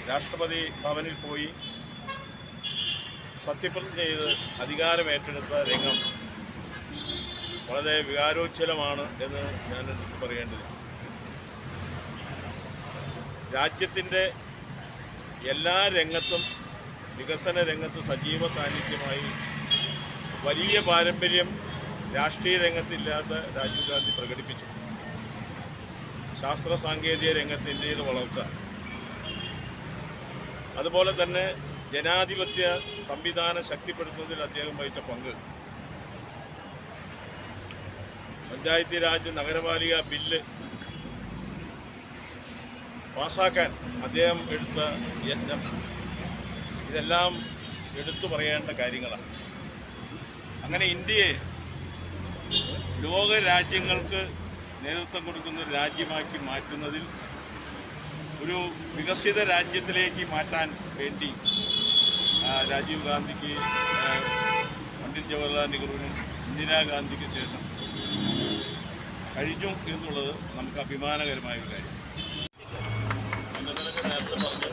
രാഷ്ട്രപതി ഭവനിൽ പോയി സത്യപ്രതിജ്ഞ ചെയ്ത് അധികാരമേറ്റെടുത്ത രംഗം വളരെ വികാരോജ്വലമാണ് എന്ന് ഞാൻ പറയേണ്ടത്. രാജ്യത്തിൻ്റെ എല്ലാ രംഗത്തും വികസന രംഗത്ത് സജീവ സാന്നിധ്യമായി വലിയ പാരമ്പര്യം രാഷ്ട്രീയ രംഗത്തില്ലാത്ത രാജീവ് ഗാന്ധി പ്രകടിപ്പിച്ചു. ശാസ്ത്ര സാങ്കേതിക രംഗത്ത് ഇന്ത്യയുടെ വളർച്ച, അതുപോലെ തന്നെ ജനാധിപത്യ സംവിധാനം ശക്തിപ്പെടുത്തുന്നതിൽ അദ്ദേഹം വഹിച്ച പങ്ക്, പഞ്ചായത്തി രാജ് നഗരപാലിക ബില്ല് പാസാക്കാൻ അദ്ദേഹം എടുത്ത യത്നം, ഇതെല്ലാം എടുത്തു പറയേണ്ട കാര്യങ്ങളാണ്. അങ്ങനെ ഇന്ത്യയെ ലോക രാജ്യങ്ങൾക്ക് നേതൃത്വം കൊടുക്കുന്ന ഒരു രാജ്യമാക്കി മാറ്റുന്നതിൽ, ഒരു വികസിത രാജ്യത്തിലേക്ക് മാറ്റാൻ വേണ്ടി രാജീവ് ഗാന്ധിക്ക്, പണ്ഡിറ്റ് ജവഹർലാൽ നെഹ്റുവിനും ഇന്ദിരാഗാന്ധിക്ക് ശേഷം കഴിഞ്ഞു എന്നുള്ളത് നമുക്ക് അഭിമാനകരമായ ഒരു കാര്യം. നേരത്തെ പറഞ്ഞു